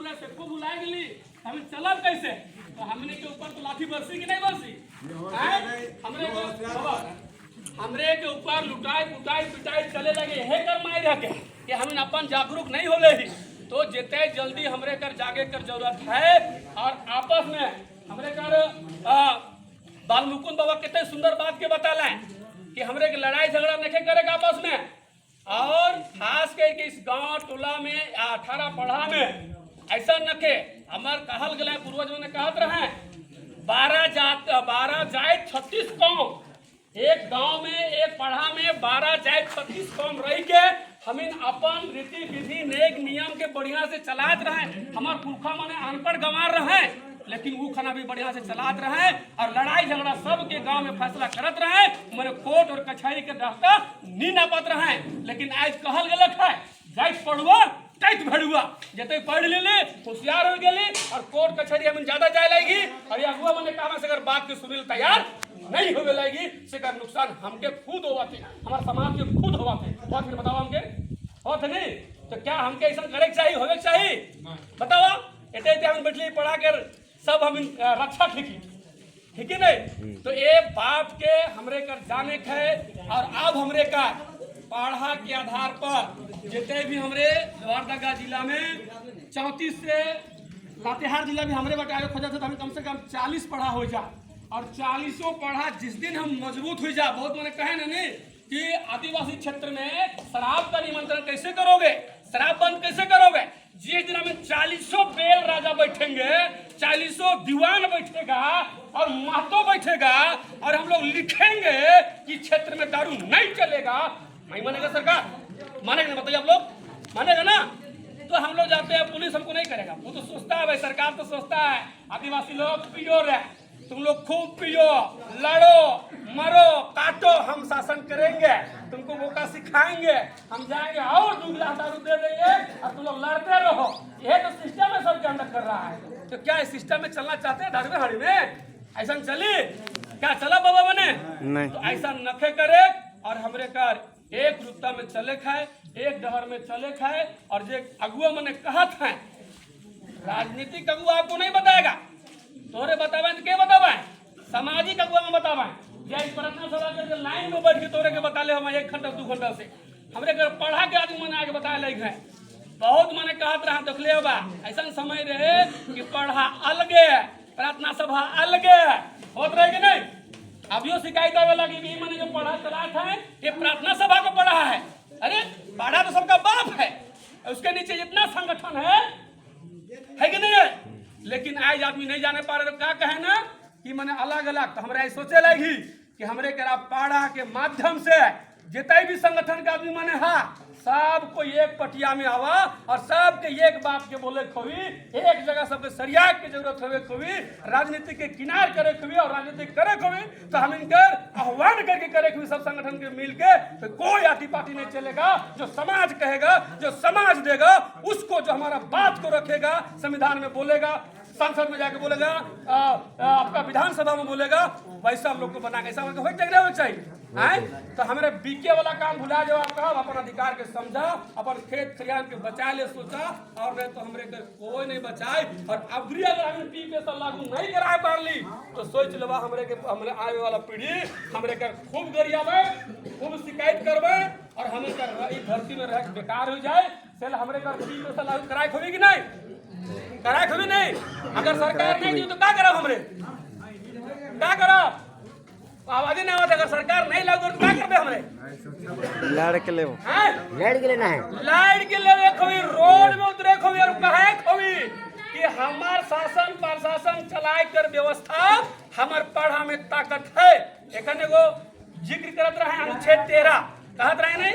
रहे से खूब बुला गेली, हम चलब कैसे? तो हमने के ऊपर तो लाठी बरसी कि नहीं बरसी? हमरे के ऊपर लुटाई पुटाई पिटाई चले लगे। हे कर माई रह के कि हम अपन जागरूक नहीं होले ही। तो जितने जल्दी हमरे कर जागे कर जरूरत है। और आपस में हमरे कर बालमुकुंद बाबा कितने सुंदर बात के बताला कि हमरे के लड़ाई झगड़ा नहीं करेगा आपस में। और खास करके इस गांव टोला में 18 पढ़ा में ऐसा नखे हमार कहल गए पूर्वजों ने कहत रहे 12 जात 36 कौम। एक गांव में एक पढ़ा में 12 जात 36 कौम रह के हम अपन रीति विधि नेक नियम के बढ़िया से चलात रहे। हमार पुरखा माने अनपढ़ गंवार रहे लेकिन वो खाना भी बढ़िया से चलात रहे। और लड़ाई झगड़ा सब के गांव में फैसला करत रहे। मैंने कोर्ट और कचहरी के रास्ता नी नापत रहे। लेकिन आज कहल गलत है जाइत पढ़ुआ तैत भड़ुआ जते पढ़ ले होशियार हो गए और कोर्ट कचहरी हमें ज्यादा जाए लगेगी। और ये अगुआ मैंने कहा से अगर बात के सुनिल तैयार नहीं होवे लगेगी से कर नुकसान हमके खुद होवा थे, हमारे समाज के खुद होवा थे। बहुत फिर बताओ हमके हो थे नहीं तो क्या हमके ऐसा करे चाहिए होवे चाहिए बताओ। एते हम बैठली पढ़ा कर सब हम रक्षा ठिकी ठीक है नहीं। तो ये बात के हमरे कर जाने है। और अब हमरे का पढ़ा के आधार पर जितने भी हमरे लोहरदगा जिला में 34 से लातेहार जिला भी हमरे बताए खोजा थे तो हम कम से कम 40 पढ़ा हो जा। और 40 पढ़ा जिस दिन हम मजबूत हो जा बहुत मैंने कहे ना नहीं कि आदिवासी क्षेत्र में शराब का निमंत्रण कैसे करोगे, शराब बंद कैसे करोगे? जिस दिन हमें 40 बेल राजा बैठेंगे, 40 दीवान बैठेगा और महतो बैठेगा और हम लोग लिखेंगे कि क्षेत्र में दारू नहीं चलेगा। नहीं मानेगा सरकार? मानेगा ना? बताइए आप लोग मानेगा ना? तो हम लोग जाते हैं पुलिस हमको नहीं करेगा। वो तो सोचता है भाई सरकार तो सोचता है आदिवासी लोग पियो रहे तुम लोग खूब पियो लड़ो मरो काटो हम शासन करेंगे तुमको मौका सिखाएंगे हम जाएंगे और 2 गिलास दारू दे देंगे और तुम लोग लड़ते रहो। यह तो सिस्टम है सबके अंदर कर रहा है। तो क्या इस सिस्टम में चलना चाहते हैं दारू हड़ी में? ऐसा चली क्या चला बाबा बने नहीं। तो ऐसा नखे करे और हमरे कर एक रुत्ता में चले खाए एक डहर में चले खाए। और जो अगुआ मैंने कहा था राजनीतिक अगुआ आपको नहीं बताएगा तोरे बतावे तो के बतावे सामाजिक अगुआ में बतावे। जय प्रार्थना सभा के लाइन में बैठ के तोरे के बता ले हम 1 घंटा 2 घंटा से हमरे घर पढ़ा के आदमी मैंने आगे बताए लग है। बहुत मैंने कहत रहा देखले होगा ऐसा समय रहे कि पढ़ा अलगे प्रार्थना सभा अलगे होत रहे कि नहीं। अभियो शिकायत आवे लगी भी मैंने जो पढ़ा चला था ये प्रार्थना सभा को पढ़ा है। अरे पढ़ा तो सबका बाप है उसके नीचे जितना संगठन है कि नहीं है। लेकिन आज आदमी नहीं जाने पा रहे तो क्या कहे ना कि मैंने अलग अलग। तो हमारे सोचे लगी कि हमरे करा पाड़ा के माध्यम से जितने भी संगठन के आदमी माने हा सबको एक पटिया में आवा और सबके एक बात के बोले खोवी एक जगह सबके सरिया की जरूरत होवे खोवी राजनीति के किनार करे खोवी और राजनीति करे खोवी। तो हम इनकर आह्वान करके करे खोवी सब संगठन के मिल के तो कोई आटी पार्टी नहीं चलेगा। जो समाज कहेगा जो समाज देगा उसको जो हमारा बात को रखेगा संविधान में बोलेगा संसद में जाके बोलेगा आपका विधानसभा में बोलेगा वैसा हम लोग को बना के ऐसा हो चाहिए। तो हमारे बीके वाला काम भुला जाओ आपका अपन अधिकार के समझा अपन खेत खलिहान के बचा ले सोचा और नहीं तो हमरे कर कोई नहीं बचाए। और अबरी अगर हम पी पे लागू नहीं कराए पार ली तो सोच लेवा हमरे के हमरे आने वाला पीढ़ी हमरे कर खूब गरियावे खूब शिकायत करवे और हमें कर धरती में रह बेकार हो जाए। सेल हमरे कर पी पे लागू कराए खोवी कि नहीं कराए खोवी नहीं। अगर सरकार नहीं दी तो क्या करा हमरे क्या करा आवाज नहीं आवत। अगर सरकार नहीं लागू तो क्या करबे हमरे लड़ के ले ना है लाइट के ले खोवी रोड में उतरे खोवी और कहे खोवी कि हमार शासन प्रशासन चलाए कर व्यवस्था हमार पढ़ा में ताकत है। एखन एगो जिक्र करत रहे अनुच्छेद 13 कहत रहे नहीं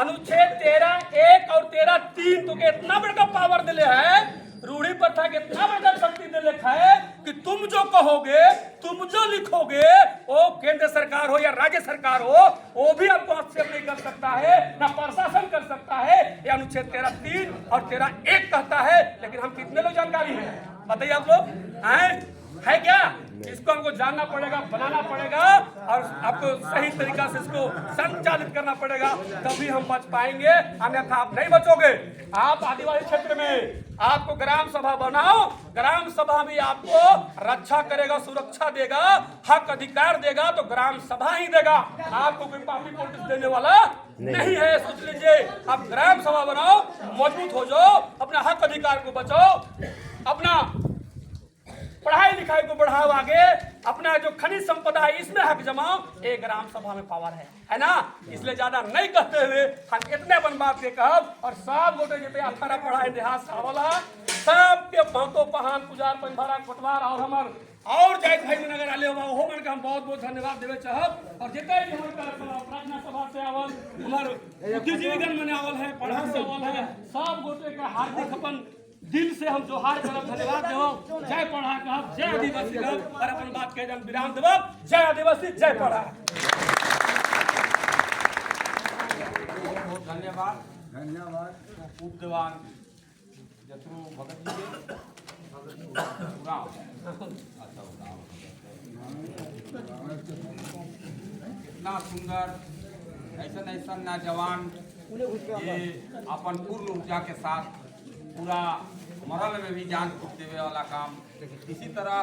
अनुच्छेद 13 1 और 13 3 तो के इतना बड़का पावर दिले है रूढ़ी प्रथा के इतना बड़ा शक्ति दे रखा है कि तुम जो कहोगे तुम जो लिखोगे वो केंद्र सरकार हो या राज्य सरकार हो वो भी आपको आक्षेप नहीं कर सकता है ना प्रशासन कर सकता है। ये अनुच्छेद 13(3) और 13(1) कहता है। लेकिन हम कितने लोग जानकारी है बताइए आप लोग है क्या? इसको हमको जानना पड़ेगा बनाना पड़ेगा और और आपको सही तरीका से इसको संचालित करना पड़ेगा, तभी हम बच पाएंगे, अन्यथा आप नहीं बचोगे। आप आदिवासी क्षेत्र में आपको ग्राम सभा बनाओ, ग्राम सभा भी आपको रक्षा करेगा, सुरक्षा देगा, हक अधिकार देगा तो ग्राम सभा ही देगा, आपको कोई पार्टी पॉलिटिक्स देने वाला नहीं है। सोच लीजिए, आप ग्राम सभा बनाओ, मजबूत हो जाओ, अपना हक अधिकार को बचाओ, अपना पढ़ाई लिखाई को बढ़ाओ आगे, अपना जो खनिज संपदा है इसमें हक जमाओ। एक ग्राम सभा में पावर है ना। इसलिए ज्यादा नहीं कहते हुए हम इतने बन बात के कहब और सब गोटे जिते 18 पढ़ा इतिहास आवला सबके बहुतो पहान पुजार पंभारा कोटवार और हमार और जाइत भाई मन अगर आले हो ओहो मन के हम बहुत बहुत धन्यवाद देवे चाहब। और जितने भी हमारे प्रार्थना सभा से आवल, हमार बुद्धिजीवीगण मने आवल है, पढ़ा से आवल है, सब गोटे का हार्दिक अपन दिल से हम जोहार करब, धन्यवाद देव। जय पढ़ा कहब, जय आदिवासी कहब और अपन बात कह जन विराम देव। जय आदिवासी, जय पढ़ा। बहुत धन्यवाद। उप दीवान जतरू भगत जी इतना सुंदर ऐसा ऐसा नौजवान ये अपन पूर्ण ऊर्जा के साथ पूरा मरल में भी जान फूक देवे वाला काम। इसी तरह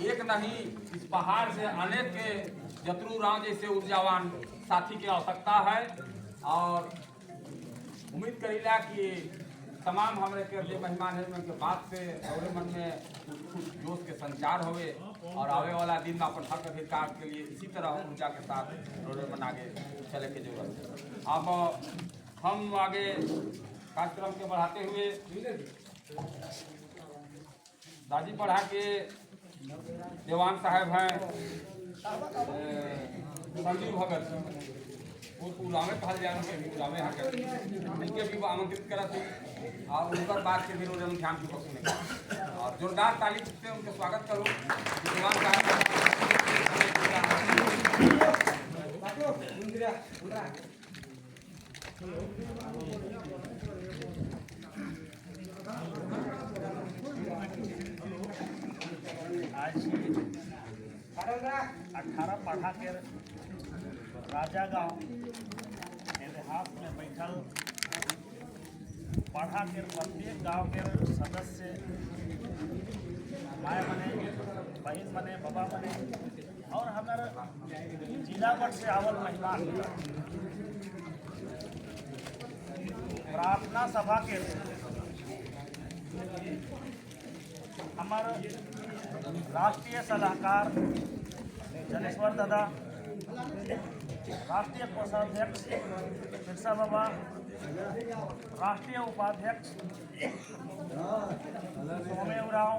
एक नहीं, इस पहाड़ से अनेक के जतरू राव जैसे ऊर्जावान साथी की आवश्यकता है और उम्मीद करीला कि तमाम हमारे के जो मेहमान है उनके बात से हमारे मन में कुछ जोश के संचार होवे और आवे वाला दिन में अपन हक अधिकार के लिए इसी तरह ऊर्जा के साथ रोडे बना के चले की जरूरत है। अब हम आगे कार्यक्रम के बढ़ाते हुए दादी पढ़ा के देवान साहब हैं संजीव भगत, वो उड़ावे कहल जाए, उनके उड़ावे इनके भी आमंत्रित करा थे और उनका बात के भी रोज हम ध्यान पूर्वक सुने और जोरदार ताली से उनके स्वागत करो। देवान साहब आज 18 पढ़ा के राजा गांव इतिहास में बैठल पढ़ा के प्रत्येक गांव के सदस्य माए बने, बहन बने, बाबा बने और हमारे जिला भर से आवल मेहमान प्रार्थना सभा के हमारे राष्ट्रीय सलाहकार जनेश्वर दादा, राष्ट्रीय कोषाध्यक्ष बिरसा बाबा, राष्ट्रीय उपाध्यक्ष सोमे उराव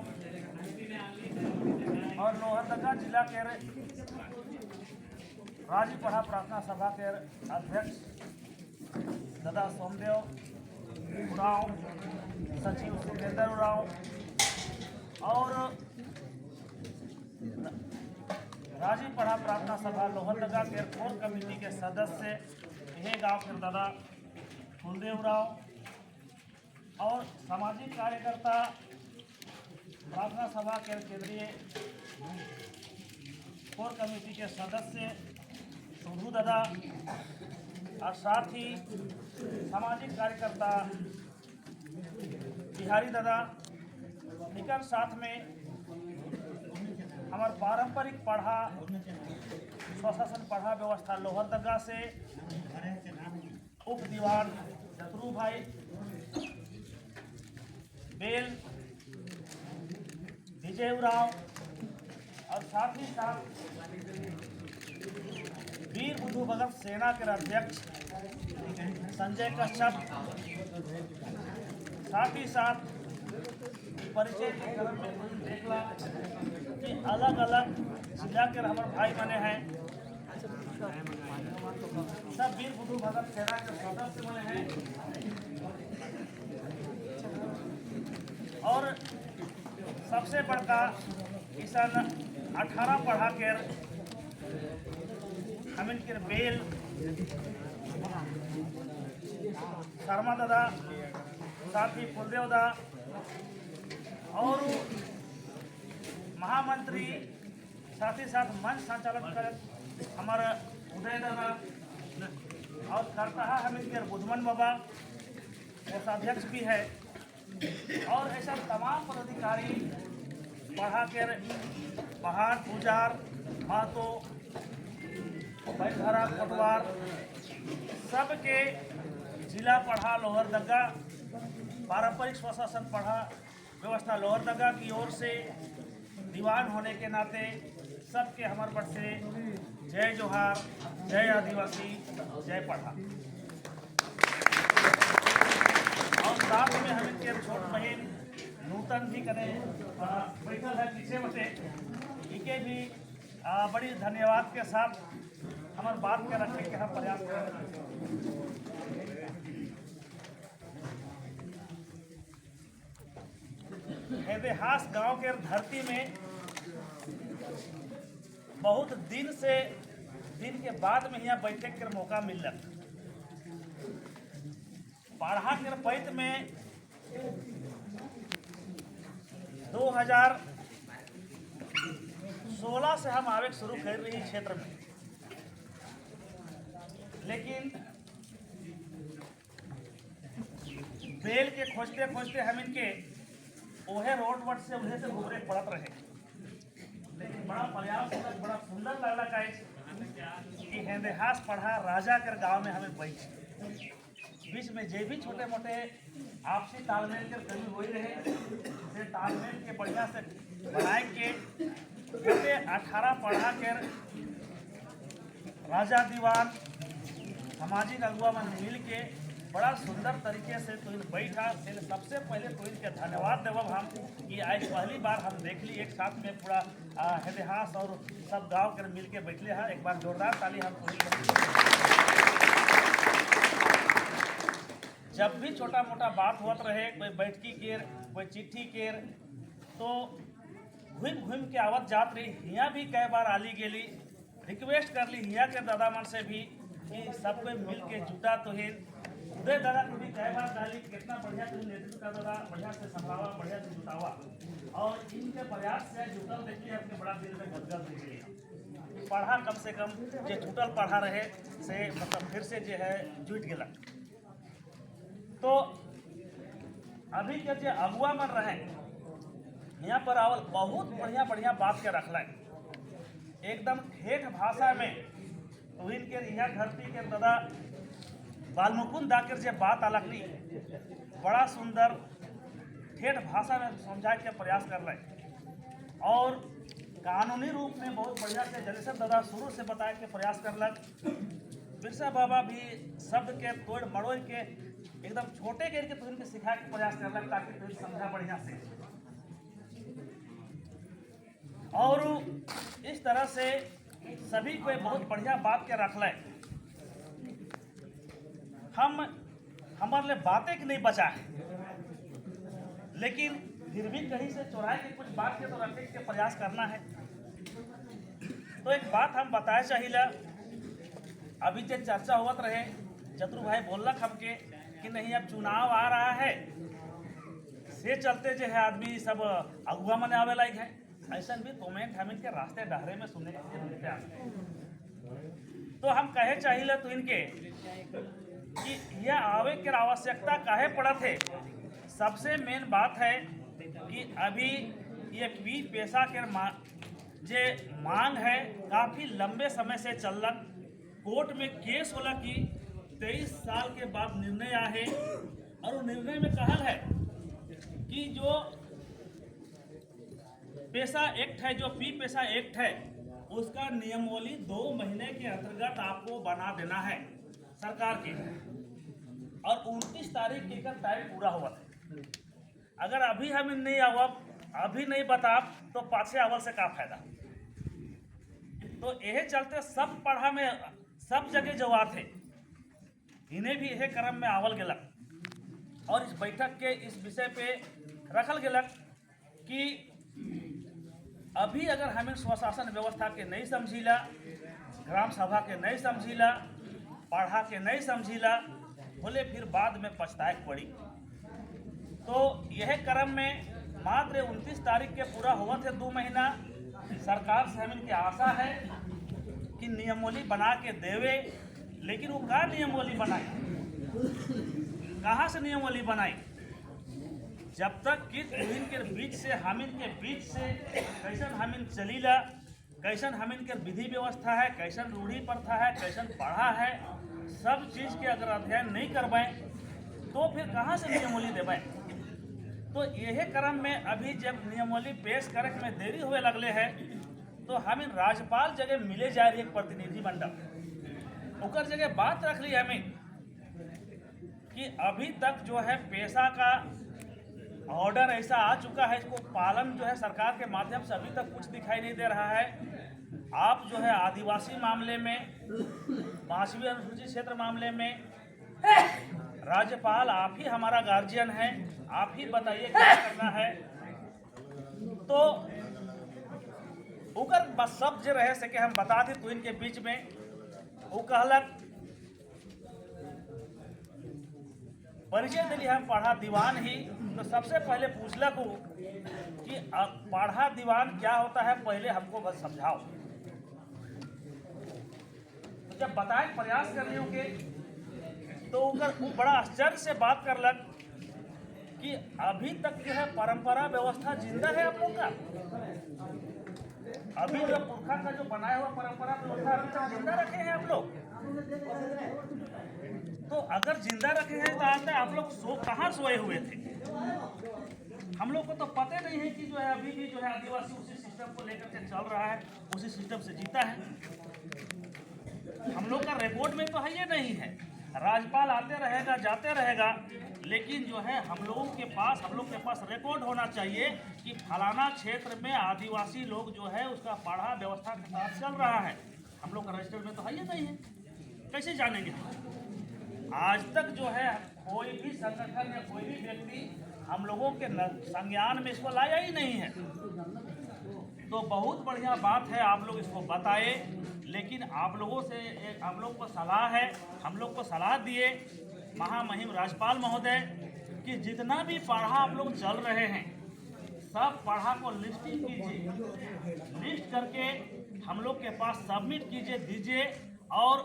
और लोहरदगा जिला के राज्य पढ़ा प्रार्थना सभा के अध्यक्ष दादा सोमदेव उराव, सचिव सुखेंद्र उराव और राजी पढ़ा प्रार्थना सभा लोहरदगा के कोर कमेटी के सदस्य यह गांव के दादा फुलदेव राव और सामाजिक कार्यकर्ता प्रार्थना सभा के केंद्रीय कोर कमेटी के सदस्य सुधू दादा और साथ ही सामाजिक कार्यकर्ता बिहारी दादा निकट साथ में हमारे पारंपरिक पढ़ा स्वशासन पढ़ा व्यवस्था लोहरदगा से उप दीवान जतरू भाई बेल विजय उराव और साथ ही साथ वीर बुद्धू भगत सेना के अध्यक्ष संजय कश्यप, साथ ही साथ परिचय के क्रम में देखला कि अलग अलग जिला के हमारे भाई बने हैं, सब वीर बुद्धू भगत सेना के सदस्य बने हैं और सबसे बड़का किसान 18 पढ़ा के हम इनके बेल शर्मा दादा, साथ ही फुलदेव दादा और महामंत्री साथ ही साथ मंच संचालन कर हमारा उदय दादा और करता है हम इनके बुधमन बाबा कोषाध्यक्ष भी है और ऐसा तमाम पदाधिकारी पढ़ा के पहाड़ पुजार महतो बैठरा पटवार सबके जिला पढ़ा लोहरदगा पारंपरिक स्वशासन पढ़ा व्यवस्था लोहरदगा की ओर से दीवान होने के नाते सबके हमारे पर से जय जोहार, जय आदिवासी, जय पढ़ा। और साथ में हम इनके छोट बहन नूतन भी करें बैठल है पीछे बटे इनके भी बड़ी धन्यवाद के साथ हमारे बात के रखने के हम प्रयास कर रहे हैं। इतिहास गांव के धरती में बहुत दिन के बाद में यहाँ बैठे के मौका मिलक। पढ़ा के पैत में 2016 से हम आवे शुरू कर रही क्षेत्र में, लेकिन बेल के खोजते खोजते हम इनके ओहे रोड वट से उन्हें से घूमने पड़त रहे। लेकिन बड़ा प्रयास बड़ा सुंदर लगला का कि हिंदेहास पढ़ा राजा कर गांव में हमें बैठ बीच में जे भी छोटे मोटे आपसी तालमेल के कमी हो रहे से तालमेल के बढ़िया से बनाए के 18 पढ़ा के राजा दीवान सामाजिक अगुआ में मिल के बड़ा सुंदर तरीके से तो बैठा से सबसे पहले तो इनके धन्यवाद देवब हम कि आज पहली बार हम देख ली एक साथ में पूरा इतिहास और सब गांव के मिल के बैठले हैं। एक बार जोरदार ताली हम जब भी छोटा मोटा बात होत रहे, कोई बैठकी केर कोई चिट्ठी केर तो घूम के आवत जात रही। यहाँ भी कई बार आली गेली रिक्वेस्ट कर ली यहाँ के दादा मन से भी कि सब कोई मिल के जुटा तो है। उदय दादा को भी कई बार डाली कितना बढ़िया तुम नेतृत्व का दादा बढ़िया से संभावा बढ़िया से जुटावा और इनके प्रयास से जुटल देखिए अपने बड़ा दिल में गदगद देखिए। पढ़ा कम से कम जो जुटल पढ़ा रहे से मतलब फिर से जो है जुट गया। तो अभी के जो अगुआ मन रहे यहाँ पर आवल बहुत बढ़िया बात के रखल एकदम ठेठ भाषा में तो इनके यहाँ धरती के दादा बालमुकुंद दाकर जो बात अलगनी बड़ा सुंदर ठेठ भाषा में समझाए के प्रयास कर रहे और कानूनी रूप में बहुत बढ़िया से जलेसर दादा शुरू से बताए के प्रयास करलक। बिरसा बाबा भी शब्द के तोड़ मड़ोड़ के एकदम छोटे करके तो इनके सिखाए के प्रयास करलक ताकि तुम समझा बढ़िया से। और इस तरह से सभी को बहुत बढ़िया बात के रखल हम हमारे लिए बातें की नहीं बचा है, लेकिन फिर भी कहीं से चुराए के कुछ बात के तो रखे के प्रयास करना है। तो एक बात हम बताए चाहिए अभी जो चर्चा होत रहे चतुर भाई बोलक हमके कि नहीं अब चुनाव आ रहा है से चलते जो है आदमी सब अगुआ मने आवे लायक है। ऐसा भी कमेंट हम इनके रास्ते डहरे में सुनने के लिए मिलते हैं। तो हम कहे चाहिए तो इनके कि यह आवे की आवश्यकता काहे पड़ा थे। सबसे मेन बात है कि अभी ये पी पैसा के जे मांग है काफ़ी लंबे समय से चलक। कोर्ट में केस होला कि 23 साल के बाद निर्णय आया है और निर्णय में कहल है कि जो पैसा एक्ट है जो पी पैसा एक्ट है उसका नियमावली 2 महीने के अंतर्गत आपको बना देना है सरकार के और 29 तारीख के टाइम पूरा हुआ है। अगर अभी हम नहीं आवब अभी नहीं बताब तो पाछे आवल से का फायदा। तो यह चलते सब पढ़ा में सब जगह जवाब थे इन्हें भी यह क्रम में आवल गलक और इस बैठक के इस विषय पे रखल गलक कि अभी अगर हमें स्वशासन व्यवस्था के नहीं समझीला, ग्राम सभा के नहीं समझीला, पढ़ा के नहीं समझीला बोले फिर बाद में पछताए पड़ी। तो यह क्रम में मात्र 29 तारीख के पूरा हुआ थे 2 महीना सरकार से हम इनकी आशा है कि नियमावली बना के देवे, लेकिन वो क्या नियमावली बनाए, कहाँ से नियमावली बनाई? जब तक कि इनके बीच से कैसन हमिन चलीला, कैसन हमिन के विधि व्यवस्था है, कैसन रूढ़ी प्रथा है, कैसन पढ़ा है, सब चीज़ के अगर अध्ययन नहीं करवाएं तो फिर कहाँ से नियमावली देवें? तो यही क्रम में अभी जब नियमावली पेश करे में देरी हुए लगले है, तो हम इन राज्यपाल जगह मिले जा रही एक प्रतिनिधि मंडल ओकर जगह बात रख ली हमें कि अभी तक जो है पेशा का ऑर्डर ऐसा आ चुका है, इसको पालन जो है सरकार के माध्यम से अभी तक कुछ दिखाई नहीं दे रहा है। आप जो है आदिवासी मामले में, पांचवी अनुसूचित क्षेत्र मामले में राज्यपाल आप ही हमारा गार्जियन हैं, आप ही बताइए क्या करना है। तो उगर बस सब जो रहे सके हम बता दी, तो इनके बीच में वो कहलक परिचय दिली हम पढ़ा दीवान ही। तो सबसे पहले पूछलक वो कि पढ़ा दीवान क्या होता है, पहले हमको बस समझाओ। तो जब बताए प्रयास कर रही के तो वो बड़ा आश्चर्य से बात करलक कि अभी तक जो है परंपरा व्यवस्था जिंदा है आप लोग का, अभी जो पुरखा का जो बनाया हुआ परंपरा व्यवस्था अभी तक जिंदा रखे हैं आप लोग। तो अगर जिंदा रखे हैं तो आज तक आप लोग कहाँ सोए हुए थे? हम लोग को तो पता नहीं है कि जो है अभी भी जो है आदिवासी उसी सिस्टम को लेकर के चल रहा है, उसी सिस्टम से जीता है। हम लोग का रिकॉर्ड में तो है ये नहीं है। राज्यपाल आते रहेगा जाते रहेगा, लेकिन जो है हम लोग के पास रिकॉर्ड होना चाहिए कि फलाना क्षेत्र में आदिवासी लोग जो है उसका पढ़ा व्यवस्था के साथ चल रहा है। हम लोग का रजिस्टर में तो है ये नहीं है, कैसे जानेंगे? आज तक जो है कोई भी संगठन या कोई भी व्यक्ति हम लोगों के संज्ञान में इसको लाया ही नहीं है। तो बहुत बढ़िया बात है, आप लोग इसको बताए, लेकिन आप लोगों से हम लोग को सलाह है, हम लोग को सलाह दिए महामहिम राज्यपाल महोदय कि जितना भी पढ़ा आप लोग चल रहे हैं सब पढ़ा को लिस्टिंग कीजिए, लिस्ट करके हम लोग के पास सबमिट कीजिए, दीजिए, और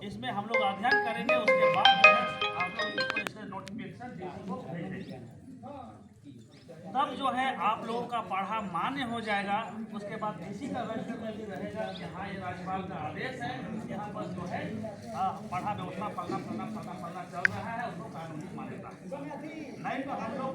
इसमें हम लोग अध्ययन करेंगे। उसके बाद जो है आप लोग इसको इससे नोटिफिकेशन डीसी को भेज देंगे, तब जो है आप लोगों का पढ़ा मान्य हो जाएगा। उसके बाद डीसी का रजिस्टर में भी रहेगा कि हाँ ये राज्यपाल का आदेश है, यहाँ पर जो है पढ़ा व्यवस्था पढ़ना चल रहा है, उसको कानूनी मान्यता है। नहीं तो हम लोग